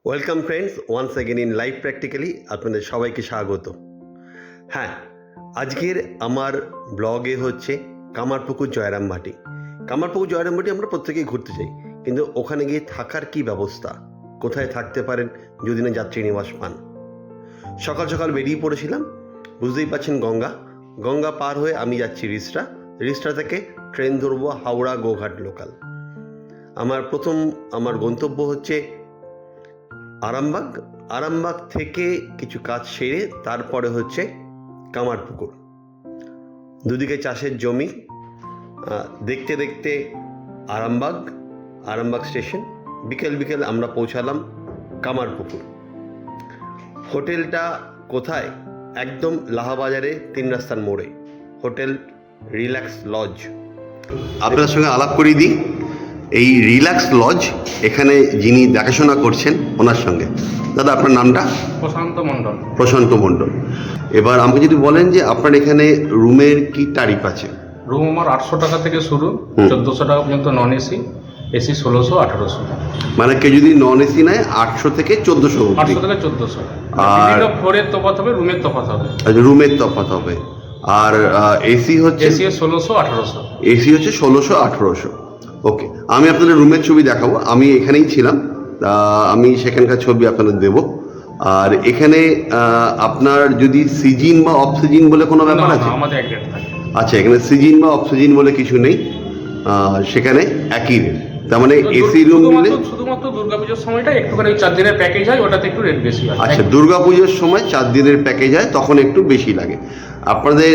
Welcome friends, once again in live practically আপনাদের সবাইকে স্বাগত। হ্যাঁ, আজকের আমার ব্লগে হচ্ছে কামারপুকুর জয়রামবাটি। কামারপুকুর জয়রামবাটি আমরা প্রত্যেকেই ঘুরতে যাই, কিন্তু ওখানে গিয়ে থাকার কি ব্যবস্থা, কোথায় থাকতে পারেন যদি না যাত্রী নিবাস পান। সকাল সকাল বেরিয়ে পড়েছিলাম, বুঝতেই পারছেন গঙ্গা পার হয়ে আমি যাচ্ছি রিষ্টা থেকে ট্রেন ধরবো হাওড়া গোঘাট লোকাল। আমার গন্তব্য হচ্ছে আরামবাগ থেকে কিছু কাজ সেরে তারপরে হচ্ছে কামারপুকুর। দুদিকে চাষের জমি, দেখতে দেখতে আরামবাগ স্টেশন। বিকেল আমরা পৌঁছালাম কামারপুকুর। হোটেলটা কোথায়? একদম লাহাবাজারে 3 রাস্তার মোড়ে হোটেল রিল্যাক্স লজ। আপনার সঙ্গে আলাপ করিয়ে দিই এই রিল্যাক্স লজ, এখানে যিনি দেখাশোনা করছেন ওনার সঙ্গে। দাদা, আপনার নামটা? প্রশান্ত মণ্ডল। এবার আমাকে যদি বলেন যে আপনার এখানে রুমের কি তারিফ আছে? রুম আমার 800 টাকা থেকে শুরু, 1400 টাকা পর্যন্ত নন এসি, এসি 1600 1800। মানে কেউ যদি নন এসি নেয় 800 থেকে 1400। 800 থেকে 1400। আর ফ্লোরের তফাৎ হবে, রুমের তফাৎ হবে। রুমের তফাৎ হবে। আর এসি হচ্ছে? এসি 1600 1800। এসি হচ্ছে 1600 1800। ওকে, আমি আপনাদের রুমের ছবি দেখাবো। আমি এখানেই ছিলাম, আমি সেখানকার ছবি আপনাদের দেব। আর এখানে আপনার যদি সিজন বা অফ সিজন বলে কোনো ব্যাপার আছে? আমাদের এক রেট থাকে। আচ্ছা, এখানে সিজন বা অফ সিজন বলে কিছু নেই, সেখানে একই রেট। তার মানে এসি রুম নিলে শুধুমাত্র দুর্গাপুজোর সময়টা একটুখানি 4 দিনের প্যাকেজ হয়, ওটাতে একটু রেট বেশি হয়। আচ্ছা, দুর্গাপুজোর সময় 4 দিনের প্যাকেজ হয়, তখন একটু বেশি লাগে। আপনাদের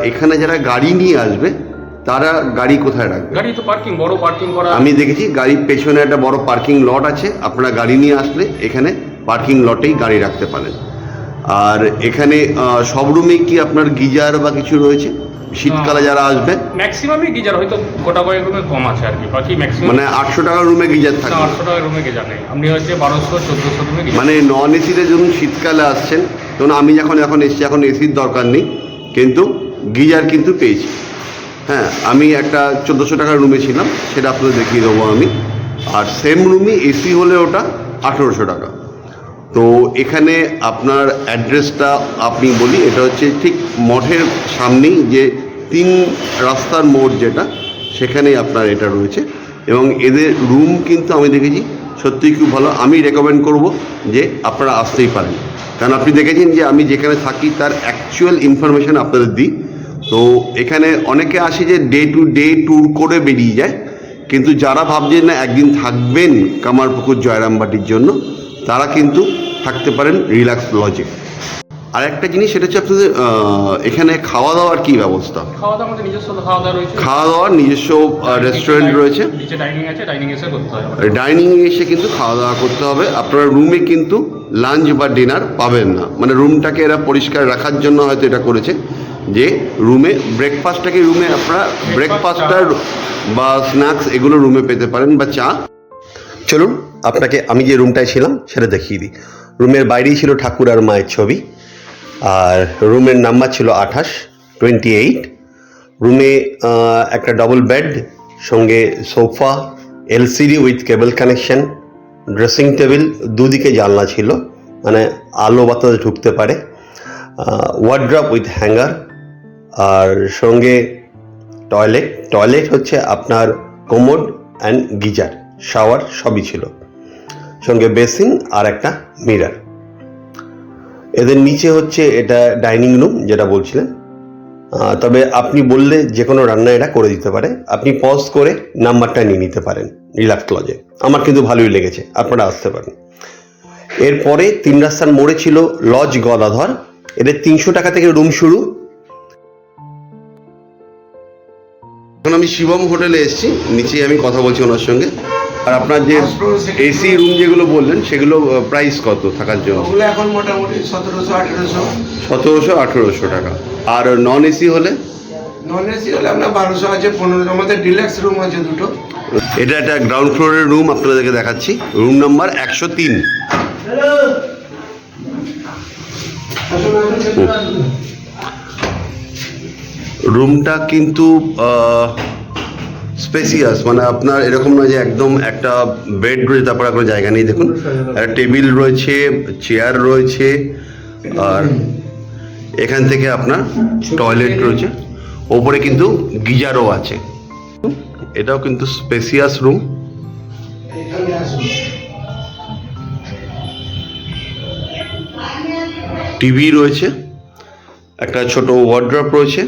এখানে যারা গাড়ি নিয়ে আসবে তারা গাড়ি কোথায় রাখবে? গাড়ি তো বড় পার্কিং করা। আমি দেখেছি গাড়ির পেছনে একটা বড় পার্কিং লট আছে। আপনারা গাড়ি নিয়ে আসলে এখানে পার্কিং লটেই গাড়ি রাখতে পারেন। আর এখানে সব রুমেই কি আপনার গিজার বা কিছু রয়েছে? শীতকালে যারা আসবে ম্যাক্সিমামই গিজার, হয়তো গোটা কয়েক রুমে কম আছে আর কি, বাকি ম্যাক্সিমাম। মানে 800 টাকার রুমে গিজার থাকে? 800 টাকার রুমে গিজার নেই, আপনি হচ্ছে 1200 1400 রুমে গিজার। মানে নন এসিতে যখন শীতকালে আসছেন, তখন আমি এখন এসছি, এখন এসির দরকার নেই, কিন্তু গিজার কিন্তু পেয়েছি। হ্যাঁ, আমি একটা 1400 টাকার রুমে ছিলাম, সেটা আপনাদের দেখিয়ে দেবো আমি। আর সেম রুমই এসি হলে ওটা 1800 টাকা। তো এখানে আপনার অ্যাড্রেসটা আপনি বলি, এটা হচ্ছে ঠিক মঠের সামনেই যে 3 রাস্তার মোড় যেটা, সেখানেই আপনার এটা রয়েছে। এবং এদের রুম কিন্তু আমি দেখেছি সত্যিই খুব ভালো। আমি রেকমেন্ড করব যে আপনারা আসতেই পারেন, কারণ আপনি দেখেছেন যে আমি যেখানে থাকি তার অ্যাকচুয়াল ইনফরমেশান আপনাদের দিই। তো এখানে অনেকে আসে যে ডে টু ডে ট্যুর করে বেরিয়ে যায়, কিন্তু যারা ভাবছেন না একদিন থাকবেন কামারপুকুর জয়রামবাটির জন্য, তারা কিন্তু থাকতে পারেন রিল্যাক্স লজে। আর একটা জিনিস, সেটা হচ্ছে আপনাদের এখানে খাওয়া দাওয়ার কি ব্যবস্থা? খাওয়া দাওয়া আমাদের নিজস্ব খাওয়া দাওয়া রয়েছে। খাওয়া দাওয়ার নিজস্ব রেস্টুরেন্ট রয়েছে, নিচে ডাইনিং আছে, ডাইনিং এসে করতে হবে। ডাইনিং এসে কিন্তু খাওয়া দাওয়া করতে হবে। আপনারা রুমে কিন্তু লাঞ্চ বা ডিনার পাবেন না। মানে রুমটাকে এরা পরিষ্কার রাখার জন্য হয়তো এটা করেছে যে রুমে ব্রেকফাস্টটাকে, রুমে আপনারা ব্রেকফাস্টটা বা স্ন্যাক্স এগুলো রুমে পেতে পারেন, বা চা। চলুন আপনাকে আমি যে রুমটায় ছিলাম সেটা দেখিয়ে দিই। রুমের বাইরেই ছিল ঠাকুর আর মায়ের ছবি, আর রুমের নাম্বার ছিল 28। রুমে একটা ডবল বেড, সঙ্গে sofa, LCD with cable connection, dressing table, দুদিকে জানলা ছিল, মানে আলো বাতাস ঢুকতে পারে, ওয়ার্ড্রপ উইথ হ্যাঙ্গার, আর সঙ্গে টয়লেট হচ্ছে আপনার কোমোড অ্যান্ড গিজার, শাওয়ার সবই ছিল, সঙ্গে বেসিন আর একটা মিরার। এদের নিচে হচ্ছে এটা ডাইনিং রুম যেটা বলছিলেন। তবে আপনি বললে যে কোনো রান্না এটা করে দিতে পারে। আপনি পজ করে নাম্বারটা নিয়ে নিতে পারেন রিল্যাক্স লজে। আমার কিন্তু ভালোই লেগেছে, আপনারা আসতে পারেন। এরপরে 3 রাস্তার মোড়ে ছিল লজ গদাধর। এদের 300 টাকা থেকে রুম শুরু। এখন আমি শিবম হোটেলে এসেছি, নিচে আমি কথা বলছি ওনার সঙ্গে। আর আপনার যে এসি রুম যেগুলো বললেন সেগুলো প্রাইস কত থাকার জন্য? এখন মোটামুটি 1700 1800 টাকা। আর নন এসি হলে? নন এসি হলে আপনার 1200 আছে, 1500। আমাদের ডিলাক্স রুম আছে দুটো। এটা একটা গ্রাউন্ড ফ্লোরের রুম, আপনাদেরকে দেখাচ্ছি। Room number 103। রুমটা কিন্তু স্পেসিয়াস, মানে আপনার এরকম নয় যে একদম একটা বেড রয়েছে তারপর কোনো জায়গা নেই। দেখুন একটা টেবিল রয়েছে, চেয়ার রয়েছে, আর এখান থেকে আপনার টয়লেট রয়েছে, ওপরে কিন্তু গিজারও আছে। এটাও কিন্তু স্পেসিয়াস রুম। এখানে আসুন। টিভি রয়েছে, একটা ছোট ওয়ার্ড্রপ রয়েছে,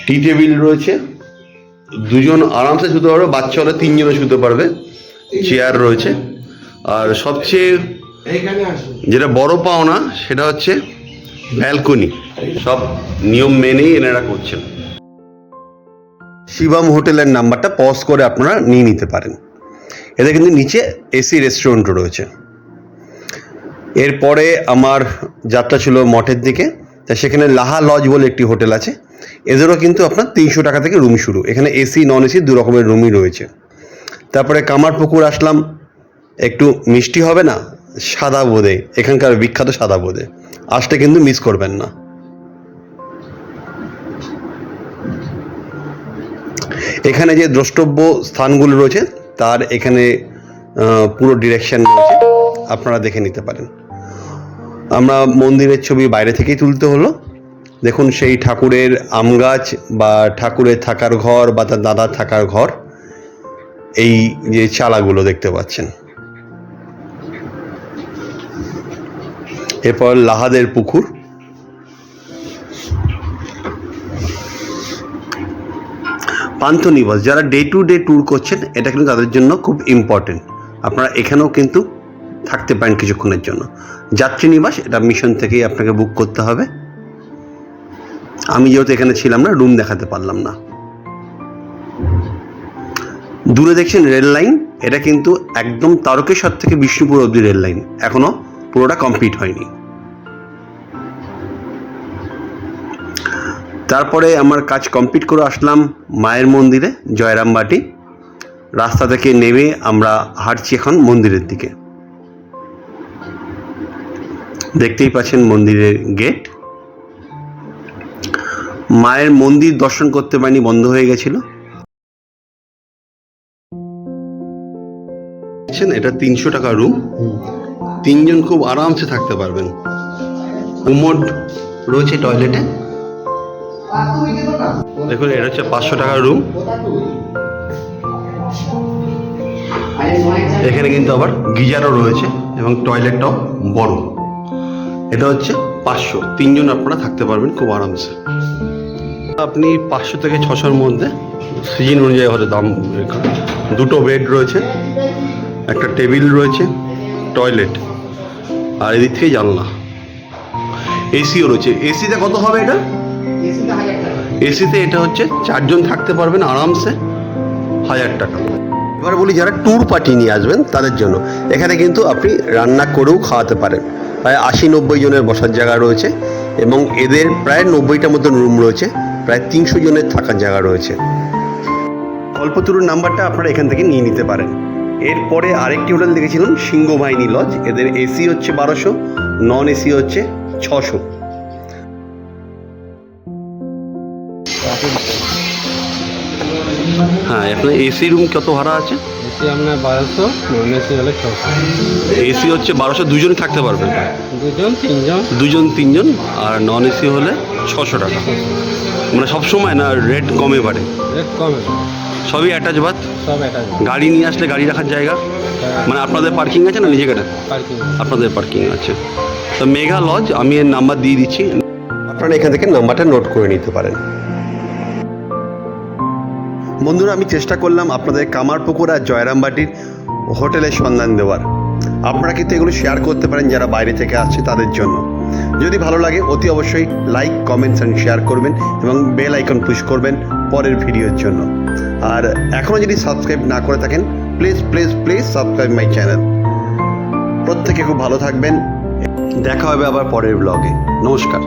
টি টেবিল রয়েছে, দুজন আরামসে শুতে পারবে, বাচ্চা হলে তিনজনে শুতে পারবে, চেয়ার রয়েছে। আর সবচেয়ে এইখানে আসুন। যেটা বড় পাওনা সেটা হচ্ছে ব্যালকনি। সব নিয়ম মেনেই এনারা করছেন। শিবম হোটেলের নাম্বারটা পজ করে আপনারা নিয়ে নিতে পারেন। এদের কিন্তু নিচে এসি রেস্টুরেন্টও রয়েছে। এরপরে আমার যাত্রা ছিল মঠের দিকে, তা সেখানে লাহা লজ বলে একটি হোটেল আছে। এদেরও কিন্তু আপনার 300 টাকা থেকে রুম শুরু। এখানে এসি নন এসি দু রকমের রুমই রয়েছে। তারপরে কামারপুকুর আসলাম, একটু মিষ্টি হবে না, সাদা বোঁদে, এখানকার বিখ্যাত সাদা বোঁদে, আসলে কিন্তু মিস করবেন না। এখানে যে দ্রষ্টব্য স্থানগুলো রয়েছে তার এখানে পুরো ডিরেকশন রয়েছে, আপনারা দেখে নিতে পারেন। আমরা মন্দিরের ছবি বাইরে থেকেই তুলতে হলো। দেখুন সেই ঠাকুরের আম গাছ বা ঠাকুরের থাকার ঘর বা তার দাদার থাকার ঘর, এই যে চালাগুলো দেখতে পাচ্ছেন। এরপর লাহাদের পুকুর, পান্থনিবাস। যারা ডে টু ডে ট্যুর করছেন এটা কিন্তু তাদের জন্য খুব ইম্পর্টেন্ট। আপনারা এখানেও কিন্তু থাকতে পারেন কিছুক্ষণের জন্য। যাত্রী নিবাস, এটা মিশন থেকেই আপনাকে বুক করতে হবে। আমি যেহেতু এখানে ছিলাম না, রুম দেখাতে পারলাম না। দূরে দেখছেন রেল লাইন, এটা কিন্তু একদম তারকেশ্বর থেকে বিষ্ণুপুর অবধি রেল লাইন, এখনো পুরোটা কমপ্লিট হয়নি। তারপরে আমার কাজ কমপ্লিট করে আসলাম মায়ের মন্দিরে, জয়রামবাটি। রাস্তা থেকে নেমে আমরা হাঁটছি এখন মন্দিরের দিকে। দেখতেই পাচ্ছেন মন্দিরের গেট। মায়ের মন্দির দর্শন করতে পারিনি, বন্ধ হয়ে গেছিল। এটা 300 টাকা রুম, তিনজন খুব আরামসে থাকতে পারবেন। কোমোড রয়েছে টয়লেটে। দেখুন এটা হচ্ছে 500 টাকার রুম। এখানে কিন্তু আবার গিজারও রয়েছে এবং টয়লেটটাও বড়। এটা হচ্ছে 500, তিনজন আপনারা থাকতে পারবেন খুব আরামসে। আপনি 500 থেকে 600-র মধ্যে সিজন অনুযায়ী হয়তো দাম। দুটো বেড রয়েছে, একটা টেবিল রয়েছে, টয়লেট, আর এদিক থেকে জানলা। এসিও রয়েছে। এসিতে কত হবে এটা? এসিতে এটা হচ্ছে 4 জন থাকতে পারবেন আরামসে, 1000 টাকা। এবার বলি যারা ট্যুর পার্টি নিয়ে আসবেন তাদের জন্য, এখানে কিন্তু আপনি রান্না করেও খাওয়াতে পারেন। প্রায় 80-90 জনের বসার জায়গা রয়েছে এবং এদের প্রায় 90টা মতন রুম রয়েছে, প্রায় 300 জনের থাকার জায়গা রয়েছে। কল্পতরুর নাম্বারটা আপনারা এখান থেকে নিয়ে নিতে পারেন। এরপরে আরেকটি হোটেল দেখেছিলাম সিংহবাহিনী লজ। এদের এসি হচ্ছে 1200, নন এসি হচ্ছে 600। হ্যাঁ, আপনার এসি রুম কত ভাড়া আছে? এসি আপনার 1200, নন এসি হলে 600। এসি হচ্ছে 1200, দুজনই থাকতে পারবেন, দুজন তিনজন, আর নন এসি হলে 600 টাকা। মানে সবসময় না, রেট কমে বাড়ে? রেট কমে, সবই অ্যাটাচ বাথ, সব অ্যাটাচ। গাড়ি নিয়ে আসলে গাড়ি রাখার জায়গা, মানে আপনাদের পার্কিং আছে না? নিজে গাড়ি পার্কিং, আপনাদের পার্কিং আছে। তো মেঘা লজ, আমি এর নাম্বার দিয়ে দিচ্ছি, আপনারা এখান থেকে নাম্বারটা নোট করে নিতে পারেন। বন্ধুরা, আমি চেষ্টা করলাম আপনাদের কামারপুকুর আর জয়রামবাটির হোটেলের সন্ধান দেওয়ার। আপনারা কিন্তু এগুলো শেয়ার করতে পারেন যারা বাইরে থেকে আসছে তাদের জন্য। যদি ভালো লাগে অতি অবশ্যই লাইক, কমেন্টস অ্যান্ড শেয়ার করবেন এবং বেল আইকন পুশ করবেন পরের ভিডিওর জন্য। আর এখনও যদি সাবস্ক্রাইব না করে থাকেন, please please please subscribe my channel. প্রত্যেকে খুব ভালো থাকবেন, দেখা হবে আবার পরের ব্লগে। নমস্কার।